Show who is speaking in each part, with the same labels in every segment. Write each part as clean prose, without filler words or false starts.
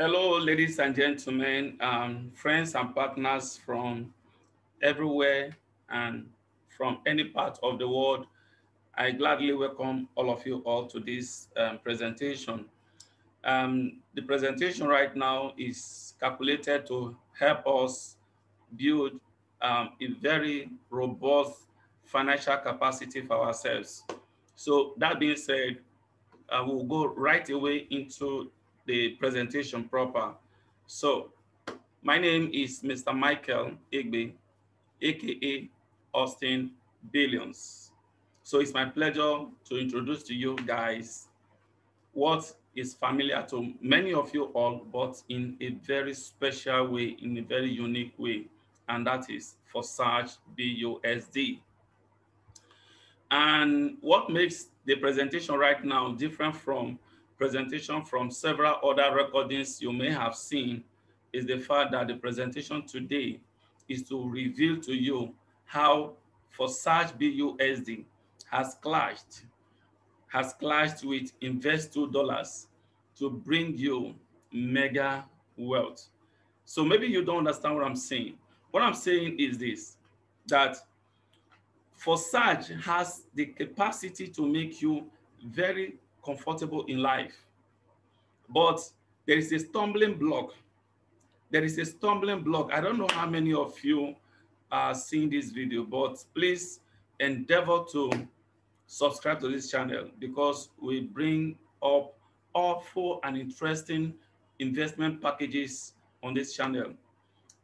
Speaker 1: Hello, ladies and gentlemen, friends and partners from everywhere and from any part of the world. I gladly welcome all of you all to this presentation. The presentation right now is calculated to help us build a very robust financial capacity for ourselves. So that being said, we'll go right away into the presentation proper. So my name is Mr. Michael Igbe, aka Austin Billions. So it's my pleasure to introduce to you guys what is familiar to many of you all, but in a very special way, in a very unique way, and that is Forsage BUSD. And what makes the presentation right now different from presentation from several other recordings you may have seen is the fact that the presentation today is to reveal to you how Forsage BUSD has clashed with Invest $2 to bring you mega wealth. So maybe you don't understand what I'm saying. What I'm saying is this, that Forsage has the capacity to make you very comfortable in life. But there is a stumbling block. There is a stumbling block. I don't know how many of you are seeing this video, but please endeavor to subscribe to this channel because we bring up awful and interesting investment packages on this channel.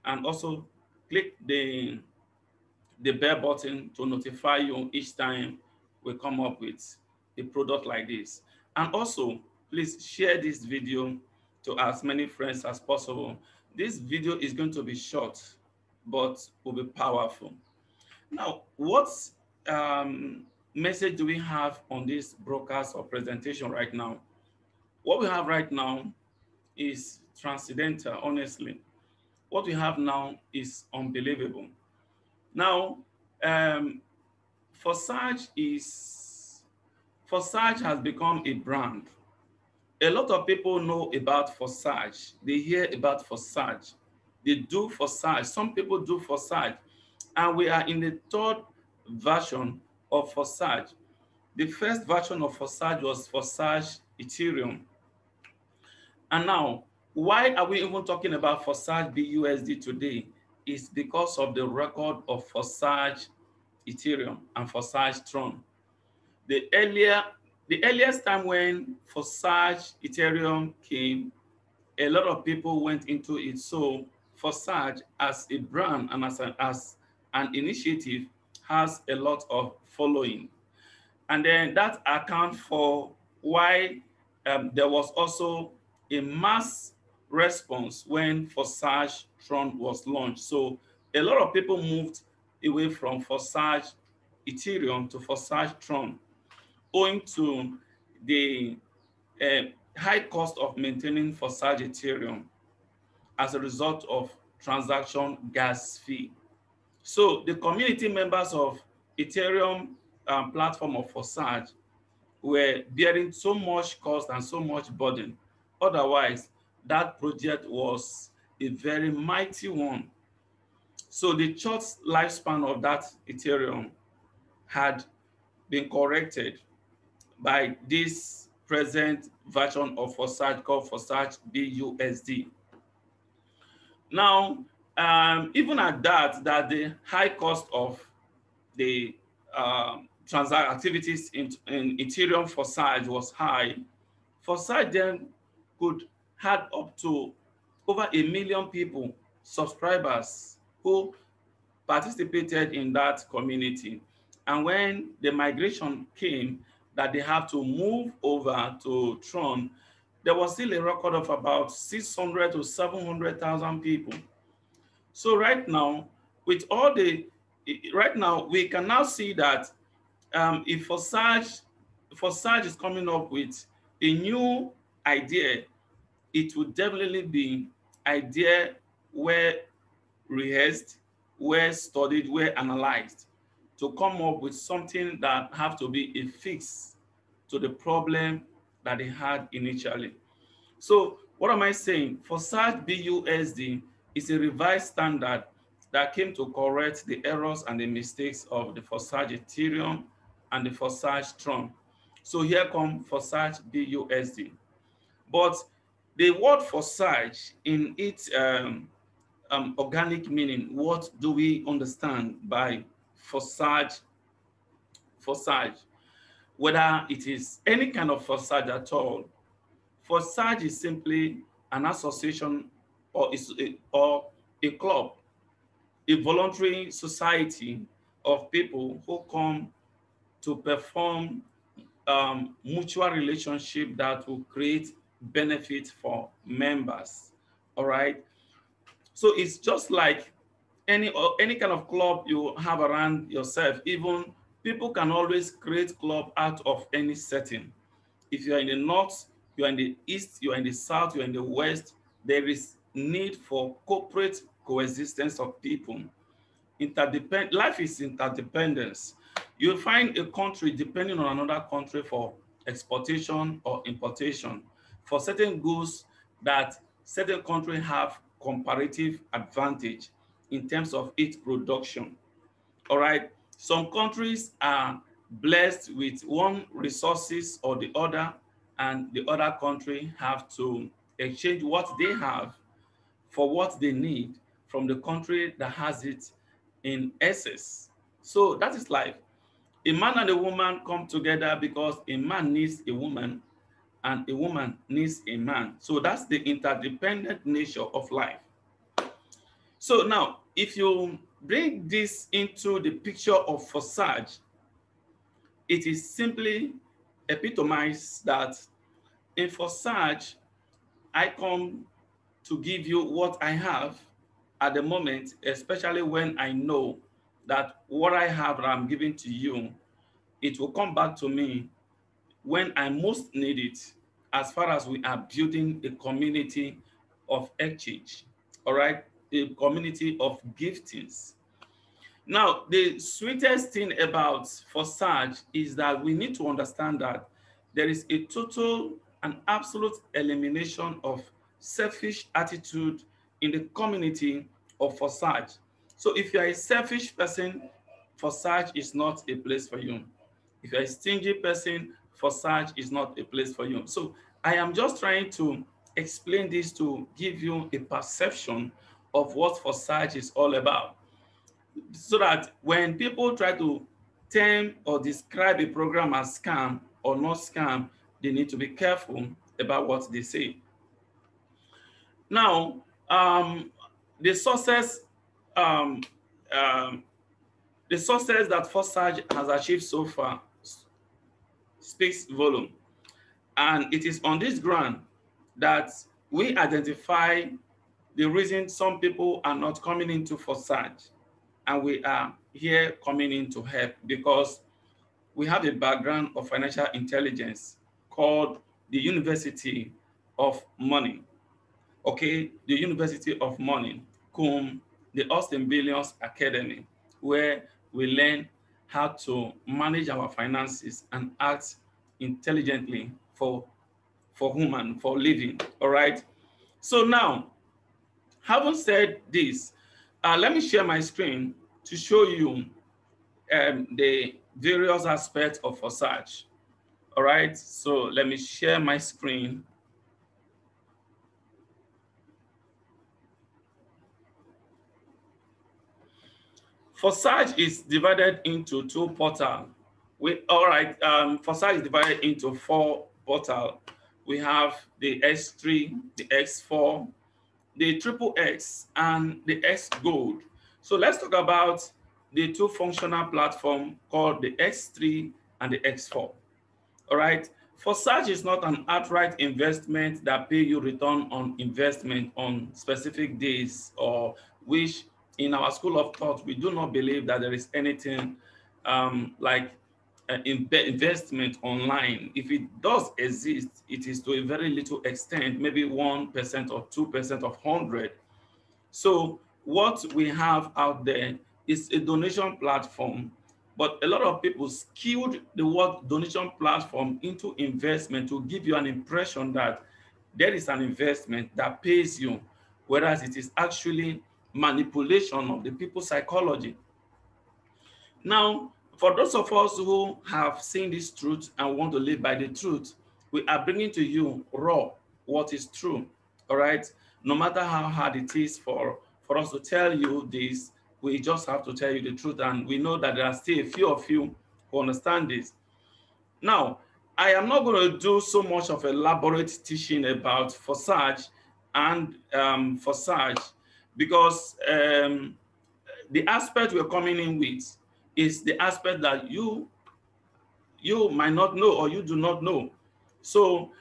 Speaker 1: And also click the bell button to notify you each time we come up with a product like this. And also, please share this video to as many friends as possible. This video is going to be short, but will be powerful. Now, what message do we have on this broadcast or presentation right now? What we have right now is transcendental, honestly. What we have now is unbelievable. Now, um, Forsage Forsage has become a brand. A lot of people know about Forsage. They hear about Forsage. They do Forsage. Some people do Forsage. And we are in the third version of Forsage. The first version of Forsage was Forsage Ethereum. And now, why are we even talking about Forsage BUSD today? Is because of the record of Forsage Ethereum and Forsage Tron. The earlier, the earliest time when Forsage Ethereum came, a lot of people went into it. So Forsage as a brand and as an initiative has a lot of following. And then that accounts for why there was also a mass response when Forsage Tron was launched. So a lot of people moved away from Forsage Ethereum to Forsage Tron owing to the uh, high cost of maintaining Forsage Ethereum as a result of transaction gas fee. So the community members of Ethereum platform of Forsage were bearing so much cost and so much burden. Otherwise, that project was a very mighty one. So the short lifespan of that Ethereum had been corrected by this present version of Forsage called Forsage BUSD. Now, even at that the high cost of the transact activities in Ethereum Forsage was high, Forsage then could had up to over 1 million people, subscribers, who participated in that community. And when the migration came that they have to move over to Tron, there was still a record of about 600 to 700,000 people. So right now, with all the, right now, we can now see that if Forsage is coming up with a new idea, it would definitely be idea where rehearsed, well studied, well analyzed to come up with something that have to be a fix to the problem that they had initially. So What am I saying? Forsage BUSD is a revised standard that came to correct the errors and the mistakes of the Forsage Ethereum and the Forsage Tron. So here come Forsage BUSD. But the word Forsage in its organic meaning, what do we understand by Forsage? Forsage, whether it is any kind of Forsage at all. Forsage is simply an association or a club, a voluntary society of people who come to perform mutual relationship that will create benefit for members. All right. So it's just like any kind of club you have around yourself. Even people can always create club out of any setting. If you are in the north, you are in the east, you are in the south, you are in the west, there is need for corporate coexistence of people. Life is interdependence. You'll find a country depending on another country for exportation or importation for certain goods that certain countries have comparative advantage in terms of its production. All right. Some countries are blessed with one resources or the other, and the other country have to exchange what they have for what they need from the country that has it in excess. So that is life. A man and a woman come together because a man needs a woman and a woman needs a man. So that's the interdependent nature of life. So now, if you bring this into the picture of Forsage, it is simply epitomized that in Forsage, I come to give you what I have at the moment, especially when I know that what I have that I'm giving to you, it will come back to me when I most need it, as far as we are building a community of exchange, all right, a community of giftings. Now, the sweetest thing about Forsage is that we need to understand that there is a total and absolute elimination of selfish attitude in the community of Forsage. So if you are a selfish person, Forsage is not a place for you. If you're a stingy person, Forsage is not a place for you. So I am just trying to explain this to give you a perception of what Forsage is all about, so that when people try to term or describe a program as scam or not scam, they need to be careful about what they say. Now, the sources, um, um, the success that Forsage has achieved so far speaks volume, and it is on this ground that we identify the reason some people are not coming into Forsage, and we are here coming in to help because we have a background of financial intelligence called the University of Money. Okay, the University of Money, cum the Austin Billions Academy, where we learn how to manage our finances and act intelligently for human, for living. All right. So now, having said this, let me share my screen to show you the various aspects of Forsage. All right, so let me share my screen. Forsage is divided into two portals. All right, Forsage is divided into four portals. We have the X3, the X4, the triple X, and the X Gold. So let's talk about the two functional platforms called the X3 and the X4. All right. Forsage is not an outright investment that pay you return on investment on specific days, or which in our school of thought, we do not believe that there is anything like investment online. If it does exist, it is to a very little extent, maybe 1% or 2% of 100. So what we have out there is a donation platform, but a lot of people skewed the word donation platform into investment to give you an impression that there is an investment that pays you, whereas it is actually manipulation of the people's psychology. Now, for those of us who have seen this truth and want to live by the truth, we are bringing to you raw what is true. All right. No matter how hard it is for us to tell you this, we just have to tell you the truth. And we know that there are still a few of you who understand this. Now, I am not going to do so much of elaborate teaching about Forsage and Forsage because the aspect we're coming in with is the aspect that you might not know or you do not know. So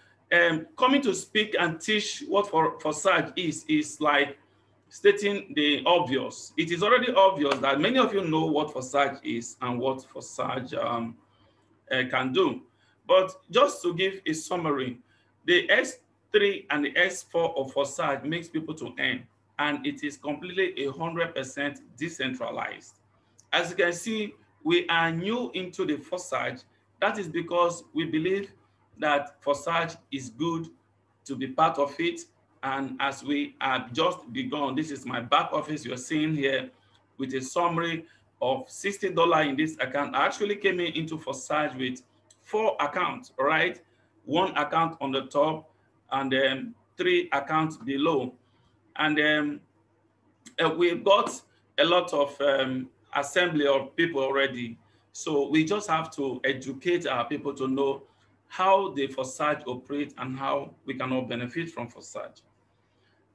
Speaker 1: coming to speak and teach what Forsage is like stating the obvious. It is already obvious that many of you know what Forsage is and what Forsage can do. But just to give a summary, the S3 and the S4 of Forsage makes people to earn, and it is completely 100% decentralized. As you can see, we are new into the Forsage. That is because we believe that Forsage is good to be part of it. And as we have just begun, this is my back office you're seeing here with a summary of $60 in this account. I actually came into Forsage with 4 accounts, right? 1 account on the top and then 3 accounts below. And then we've got a lot of assembly of people already. So we just have to educate our people to know how the Forsage operate and how we can all benefit from Forsage.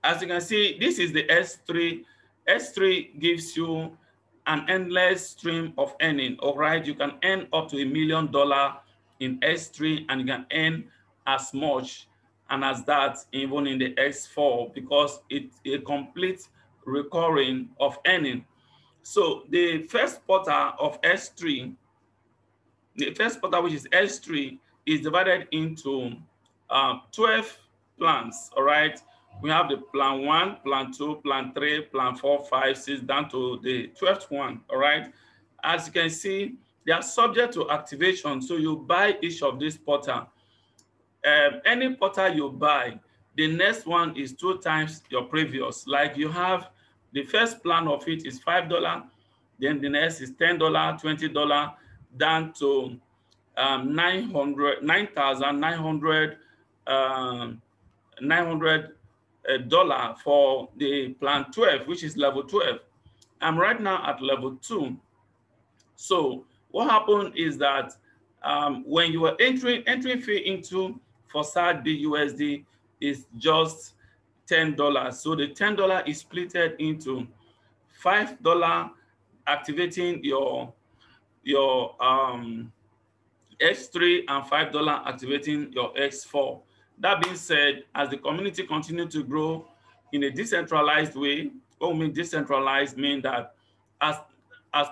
Speaker 1: As you can see, this is the S3. S3 gives you an endless stream of earning. All right, you can earn up to $1 million in S3, and you can earn as much and as that even in the S4 because it's a complete recurring of earning. So the first quarter of S3, the first quarter, which is S3, is divided into 12 plans. All right. We have the plan 1, plan 2, plan 3, plan 4, 5, 6, down to the 12th one. All right. As you can see, they are subject to activation. So you buy each of these portal. Any portal you buy, the next one is 2 times your previous. Like you have the first plan of it is $5, then the next is $10, $20, down to 900 dollar for the plan 12, which is level 12. I'm right now at level 2. So what happened is that when you are entering fee into Forsage BUSD is just $10. So the $10 is splitted into $5 activating your X3 and $5 activating your X4. That being said, as the community continues to grow in a decentralized way, what we mean decentralized mean that as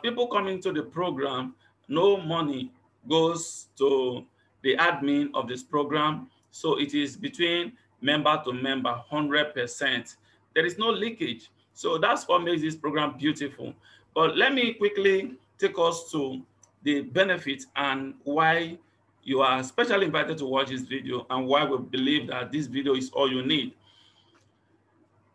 Speaker 1: people come into the program, no money goes to the admin of this program. So it is between member to member, 100%. There is no leakage. So that's what makes this program beautiful. But let me quickly take us to the benefits and why you are especially invited to watch this video and why we believe that this video is all you need.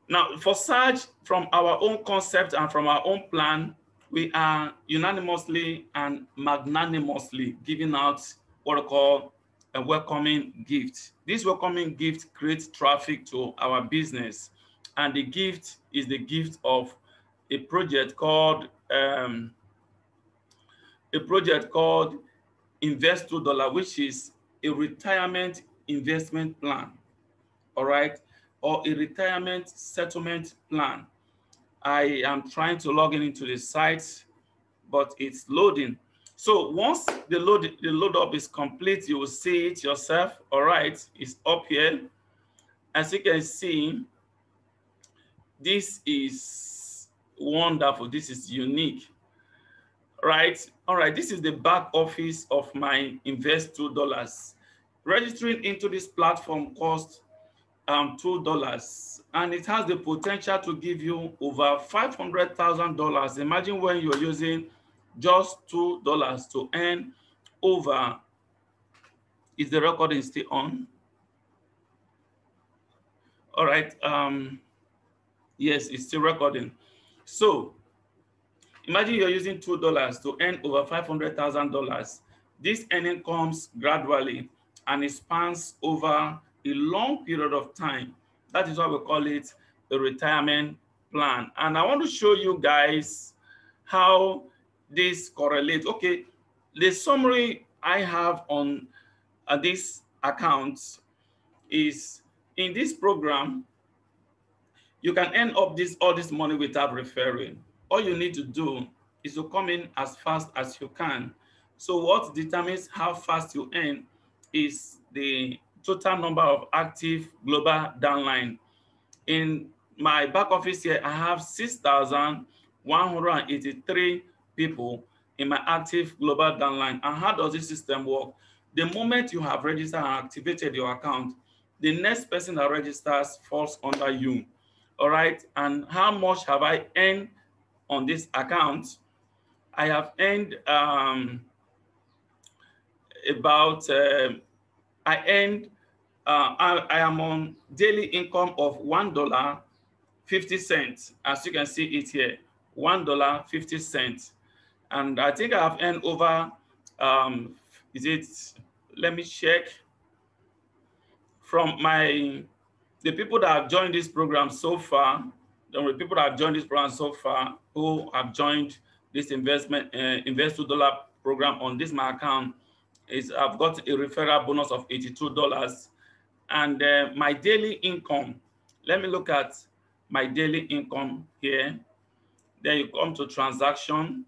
Speaker 1: Now, Forsage, from our own concept and from our own plan, we are unanimously and magnanimously giving out what we call a welcoming gift. This welcoming gift creates traffic to our business, and the gift is the gift of a project called Invest $2, which is a retirement investment plan, all right, or a retirement settlement plan. I am trying to log in into the site, but it's loading. So once the load up is complete, you will see it yourself. All right, it's up here. As you can see, this is wonderful. This is unique. Right. All right. This is the back office of my Invest $2. Registering into this platform costs $2, and it has the potential to give you over $500,000. Imagine when you're using just $2 to earn over. Is the recording still on? All right. Yes, it's still recording. So imagine you're using $2 to earn over $500,000. This earning comes gradually and it spans over a long period of time. That is why we call it a retirement plan. And I want to show you guys how this correlates. Okay, the summary I have on this account is in this program, you can earn up all this money without referring. All you need to do is to come in as fast as you can. So what determines how fast you earn is the total number of active global downline. In my back office here, I have 6,183 people in my active global downline. And how does this system work? The moment you have registered and activated your account, the next person that registers falls under you. All right. And how much have I earned on this account? I have earned about I earned I am on daily income of $1.50, as you can see it here, $1.50. And I think I have earned over is it, let me check, from the people that have joined this program so far, the people that have joined this program so far, who have joined this invest $2 program on this my account, is I've got a referral bonus of $82. And my daily income, let me look at my daily income here. Then you come to transaction,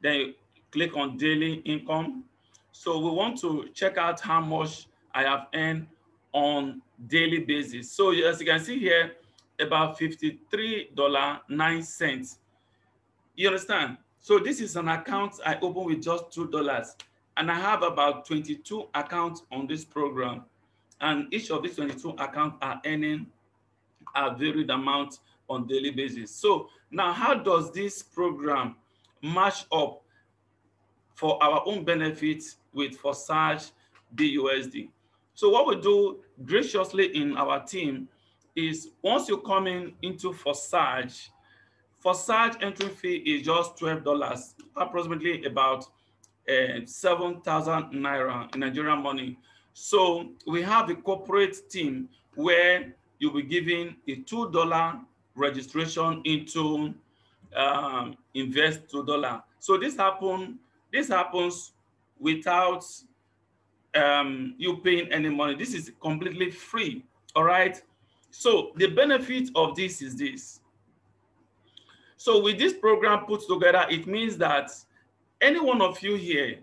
Speaker 1: then you click on daily income. So we want to check out how much I have earned on daily basis. So as you can see here, about $53.09. You understand? So this is an account I opened with just $2, and I have about 22 accounts on this program, and each of these 22 accounts are earning a varied amount on daily basis. So now, how does this program match up for our own benefits with Forsage BUSD? So what we do graciously in our team is, once you come into Forsage entry fee is just $12, approximately about 7,000 naira in Nigerian money. So we have a corporate team where you'll be giving a $2 registration into invest $2. So this happens without you paying any money. This is completely free. All right. So the benefit of this is this. So with this program put together, it means that any one of you here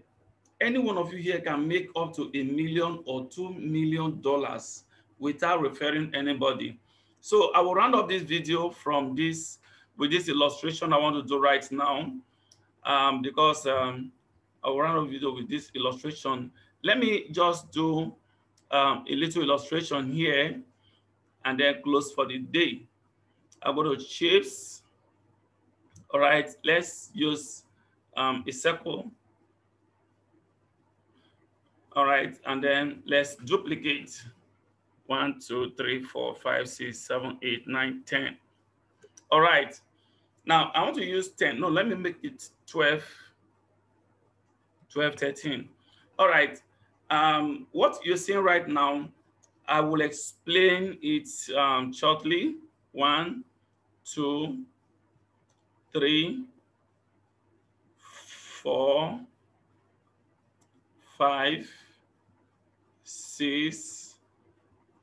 Speaker 1: can make up to $1 million or $2 million without referring anybody. So I will round up this video with this illustration I want to do right now, because I will round up the video with this illustration. Let me just do a little illustration here and then close for the day. I go to shapes. All right, let's use a circle. All right, and then let's duplicate 1, 2, 3, 4, 5, 6, 7, 8, 9, 10. All right, now I want to use 10. No, let me make it 12, 13. All right, what you're seeing right now, I will explain it shortly. 1, 2, 3, 4, 5, 6,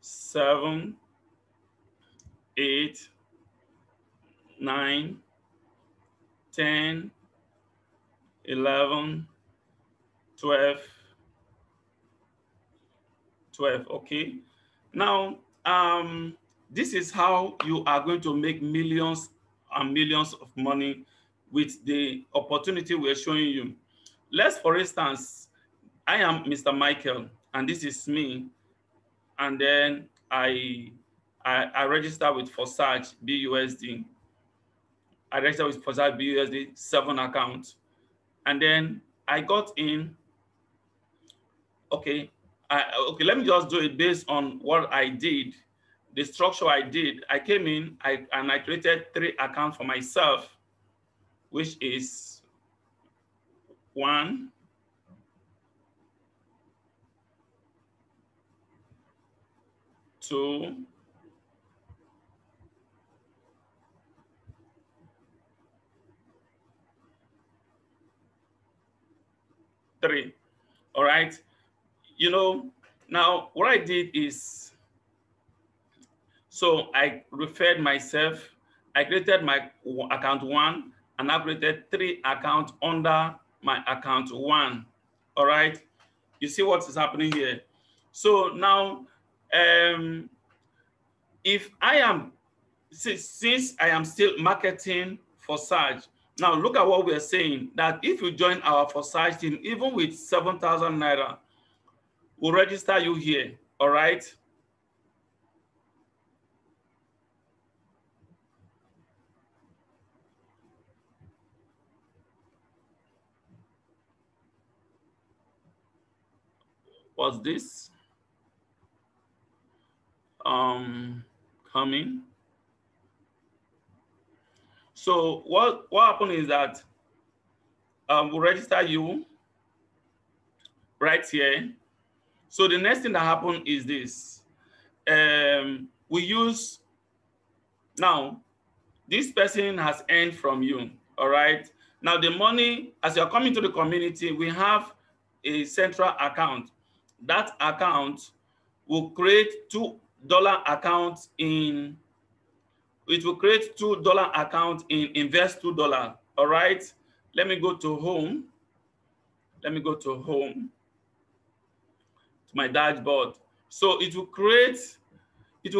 Speaker 1: 7, 8, 9, 10, 11, 12. Okay. Now, this is how you are going to make millions and millions of money with the opportunity we're showing you. Let's, for instance, I am Mr. Michael, and this is me. And then I register with Forsage BUSD. I registered with Forsage BUSD 7 accounts. And then I got in, okay, Okay, let me just do it based on what I did, the structure I did. I came in, and I created 3 accounts for myself, which is 1, 2, 3. All right. You know, now what I did is, so I referred myself. I created my account 1, and I created 3 accounts under my account 1. All right. You see what is happening here? So now, if I am, since I am still marketing Forsage, now look at what we are saying, that if you join our Forsage team, even with 7,000 naira, we'll register you here. All right. What's this? Coming. So what happened is that we'll register you right here. So the next thing that happened is this. We use, now this person has earned from you. All right. Now the money, as you're coming to the community, we have a central account. That account will create $2 accounts in, it will create $2 account in invest $2. All right. Let me go to home. Let me go to home, to my dashboard. So it will create, we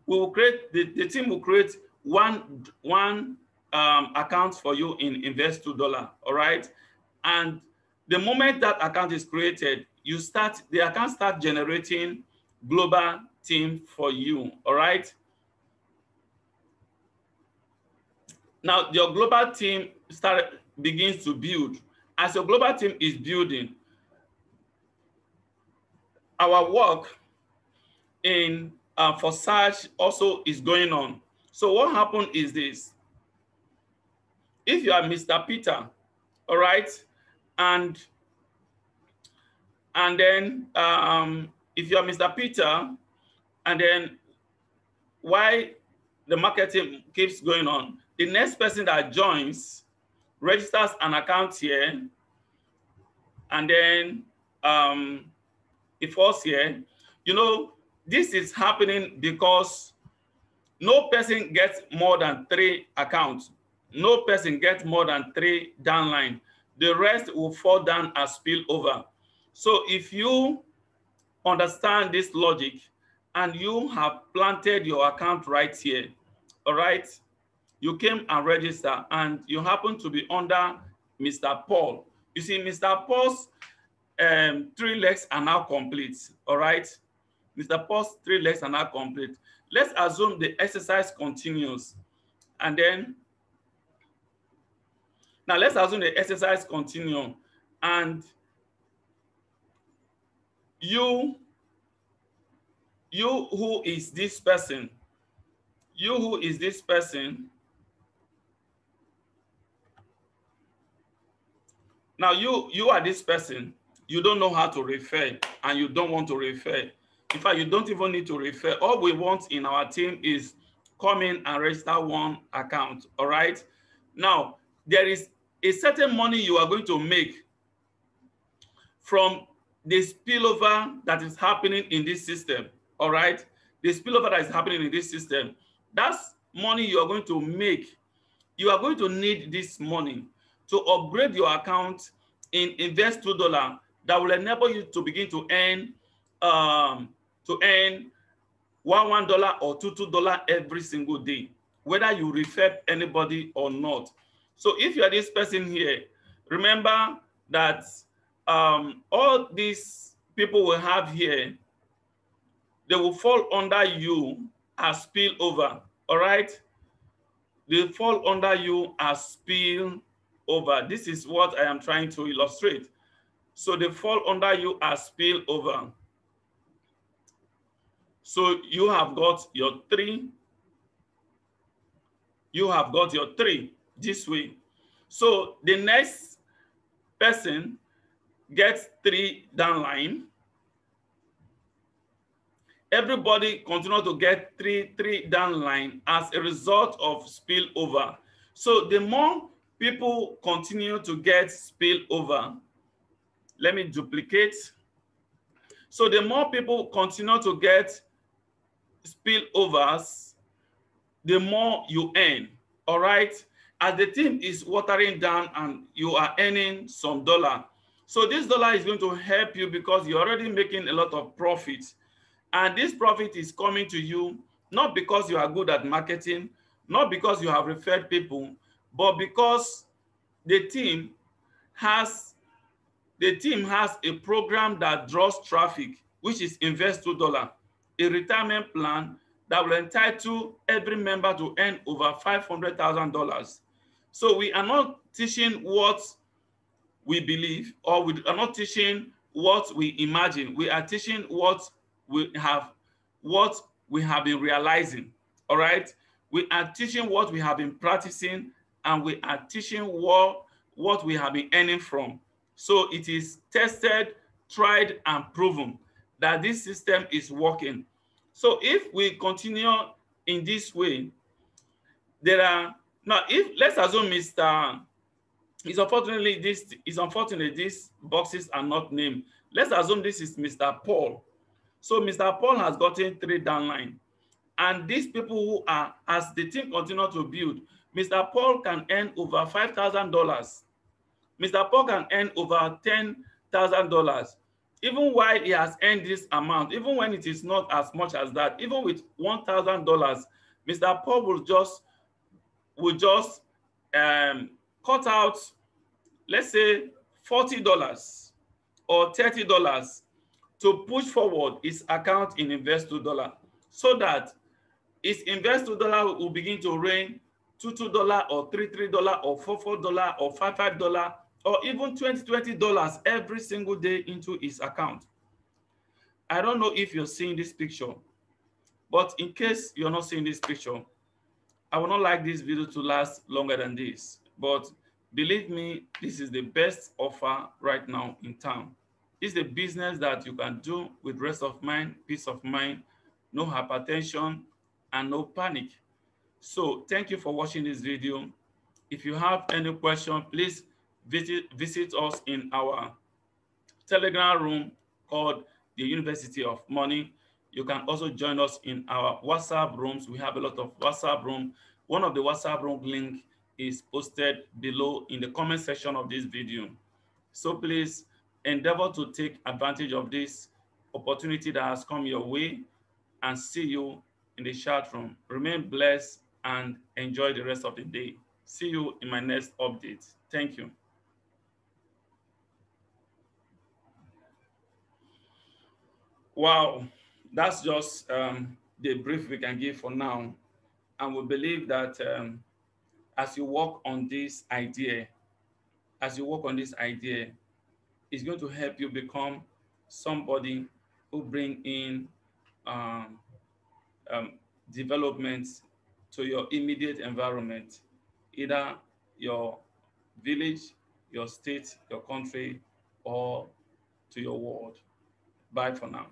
Speaker 1: will create, the team will create one account for you in invest $2. All right. And the moment that account is created, the account start generating global team for you. All right. Now your global team begins to build. As your global team is building, our work in Forsage also is going on. So what happened is this: if you are Mr. Peter, all right, and then if you are Mr. Peter, and then why the marketing keeps going on, the next person that joins registers an account here, and then it falls here. You know, this is happening because no person gets more than 3 accounts. No person gets more than 3 downline. The rest will fall down as spillover. So if you understand this logic and you have planted your account right here, all right, you came and register and you happen to be under Mr. Paul. You see, Mr. Paul's 3 legs are now complete, all right? Mr. Paul's 3 legs are now complete. Let's assume the exercise continues. And then, now let's assume the exercise continues. And you who is this person, now you are this person, you don't know how to refer and you don't want to refer. In fact, you don't even need to refer. All we want in our team is come in and register 1 account, all right? Now, there is a certain money you are going to make from the spillover that is happening in this system, all right? The spillover that is happening in this system, that's money you are going to make. You are going to need this money to upgrade your account in invest $2 that will enable you to begin to earn $1 or $2 every single day, whether you refer anybody or not. So if you are this person here, remember that all these people will have here, they will fall under you as spillover, all right? They fall under you as spillover. This is what I am trying to illustrate. So they fall under you as spillover. So you have got your three. You have got your three this way. So the next person gets three downline. Everybody continue to get three downline as a result of spillover. So the more people continue to get spillover, let me duplicate. So the more people continue to get spillovers, the more you earn. All right. As the team is watering down and you are earning some dollar. So this dollar is going to help you because you're already making a lot of profit. And this profit is coming to you not because you are good at marketing, not because you have referred people, but because the team has a program that draws traffic, which is Invest $2, a retirement plan that will entitle every member to earn over $500,000. So we are not teaching what we believe, or we are not teaching what we imagine. We are teaching what we have been realizing. All right. We are teaching what we have been practicing, and we are teaching what we have been earning from. So it is tested, tried, and proven that this system is working. So if we continue in this way, there are now, if let's assume Mr. It's unfortunate these boxes are not named. Let's assume this is Mr. Paul. So Mr. Paul has gotten three downline. And these people who are, as the team continue to build, Mr. Paul can earn over $5,000. Mr. Paul can earn over $10,000. Even while he has earned this amount, even when it is not as much as that, even with $1,000, Mr. Paul will just cut out, let's say, $40 or $30 to push forward his account in Invest $2, so that his Invest $2 will begin to reign $2 or $3 or $4 or $5 or even $20 every single day into his account. I don't know if you're seeing this picture, but in case you're not seeing this picture, I would not like this video to last longer than this, but believe me, this is the best offer right now in town. It's a business that you can do with rest of mind, peace of mind, no hypertension, and no panic. So thank you for watching this video. If you have any question, please visit us in our Telegram room called the University of Money. You can also join us in our WhatsApp rooms. We have a lot of WhatsApp rooms. One of the WhatsApp room link is posted below in the comment section of this video. So please endeavor to take advantage of this opportunity that has come your way, and see you in the chat room. Remain blessed and enjoy the rest of the day. See you in my next update. Thank you. Wow, that's just the brief we can give for now. And we believe that as you work on this idea, it's going to help you become somebody who bring in um, um, developments to your immediate environment, either your village, your state, your country, or to your world. Bye for now.